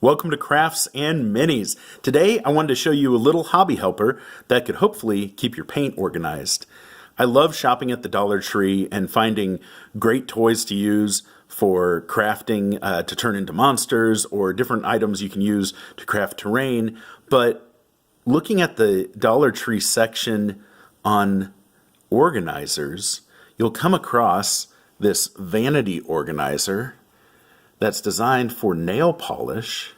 Welcome to Crafts and Minis. Today I wanted to show you a little hobby helper that could hopefully keep your paint organized. I love shopping at the Dollar Tree and finding great toys to use for crafting to turn into monsters or different items you can use to craft terrain. But looking at the Dollar Tree section on organizers, you'll come across this vanity organizer that's designed for nail polish,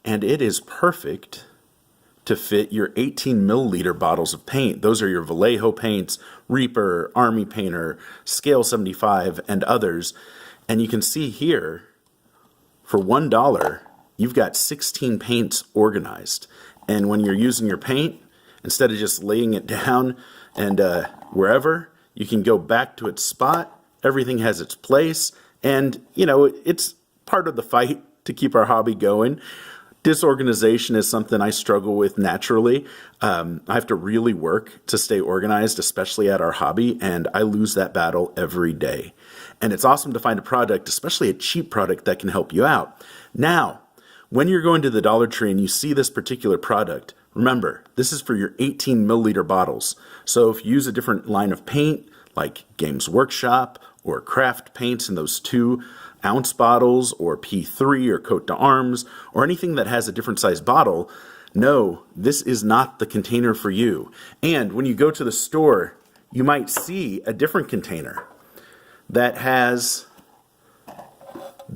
and it is perfect to fit your 18 milliliter bottles of paint. Those are your Vallejo paints, Reaper, Army Painter, Scale 75, and others. And you can see here, for $1, you've got 16 paints organized. And when you're using your paint, instead of just laying it down and wherever, you can go back to its spot. Everything has its place. And, you know, it's part of the fight to keep our hobby going. Disorganization is something I struggle with naturally. I have to really work to stay organized, especially at our hobby, and I lose that battle every day. And it's awesome to find a product, especially a cheap product, that can help you out. Now, when you're going to the Dollar Tree and you see this particular product, remember, this is for your 18 milliliter bottles. So if you use a different line of paint, like Games Workshop or Craft Paints in those 2-ounce bottles, or P3 or Coat d'Arms, or anything that has a different size bottle, no, this is not the container for you. And when you go to the store, you might see a different container that has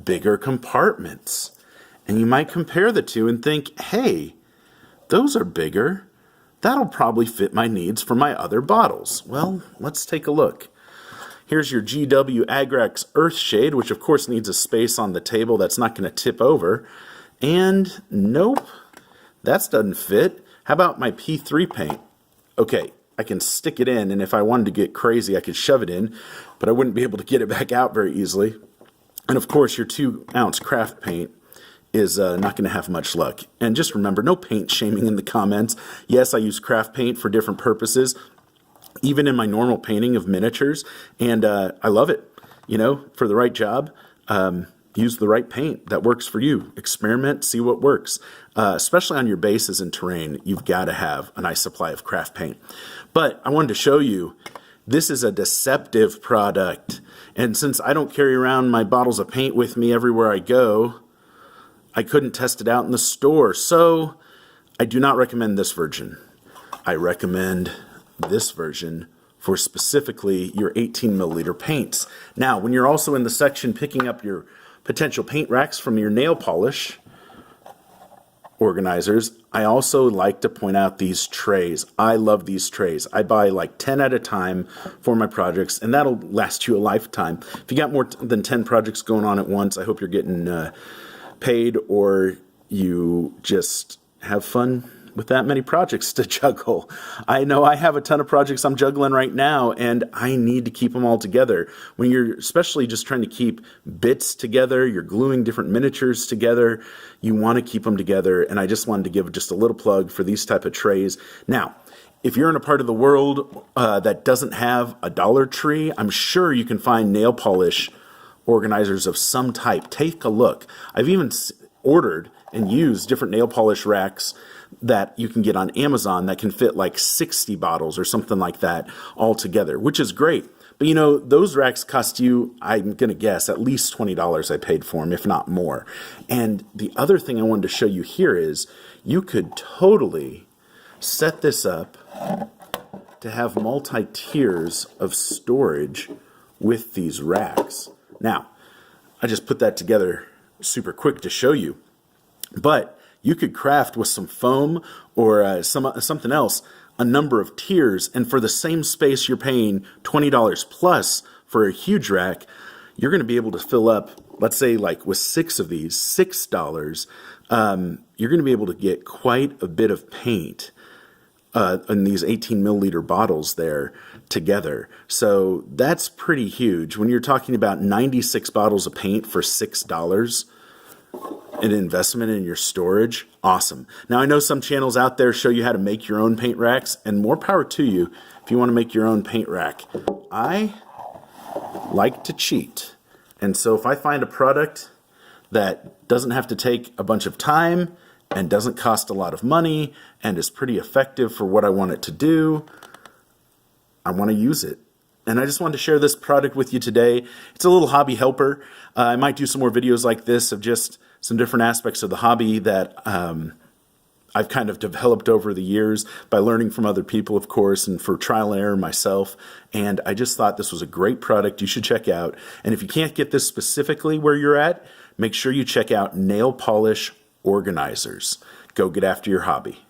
bigger compartments. And you might compare the two and think, hey, those are bigger. That'll probably fit my needs for my other bottles. Well, let's take a look. Here's your GW Agrax Earthshade, which of course needs a space on the table that's not going to tip over. And nope, that doesn't fit. How about my P3 paint? Okay, I can stick it in, and if I wanted to get crazy, I could shove it in, but I wouldn't be able to get it back out very easily. And of course, your 2-ounce craft paint is not going to have much luck. And just remember, no paint shaming in the comments. Yes, I use craft paint for different purposes, even in my normal painting of miniatures, and I love it. You know, for the right job, use the right paint that works for you. Experiment, see what works. Especially on your bases and terrain, you've got to have a nice supply of craft paint. But I wanted to show you, this is a deceptive product. And since I don't carry around my bottles of paint with me everywhere I go, I couldn't test it out in the store. So I do not recommend this version. I recommend this version for specifically your 18 milliliter paints. Now, when you're also in the section picking up your potential paint racks from your nail polish organizers, I also like to point out these trays. I love these trays. I buy like 10 at a time for my projects, and that'll last you a lifetime. If you got more than 10 projects going on at once, I hope you're getting paid, or you just have fun with that many projects to juggle. I know I have a ton of projects I'm juggling right now, and I need to keep them all together. When you're especially just trying to keep bits together, you're gluing different miniatures together, you want to keep them together, and I just wanted to give just a little plug for these type of trays. Now, if you're in a part of the world that doesn't have a Dollar Tree, I'm sure you can find nail polish organizers of some type. Take a look. I've even ordered and used different nail polish racks that you can get on Amazon that can fit like 60 bottles or something like that all together, which is great. But you know, those racks cost you, I'm going to guess, at least $20 I paid for them, if not more. And the other thing I wanted to show you here is you could totally set this up to have multi-tiers of storage with these racks. Now, I just put that together super quick to show you, but you could craft with some foam or something else a number of tiers, and for the same space you're paying $20 plus for a huge rack, you're going to be able to fill up, let's say like with 6 of these, $6, you're going to be able to get quite a bit of paint in these 18 milliliter bottles there together. So that's pretty huge. When you're talking about 96 bottles of paint for $6, an investment in your storage, awesome. Now, I know some channels out there show you how to make your own paint racks, and more power to you if you want to make your own paint rack. I like to cheat, and so if I find a product that doesn't have to take a bunch of time and doesn't cost a lot of money and is pretty effective for what I want it to do. I want to use it. And I just wanted to share this product with you today. It's a little hobby helper. I might do some more videos like this of just some different aspects of the hobby that I've kind of developed over the years by learning from other people, of course, and for trial and error myself. And I just thought this was a great product you should check out. And if you can't get this specifically where you're at, make sure you check out nail polish organizers. Go get after your hobby.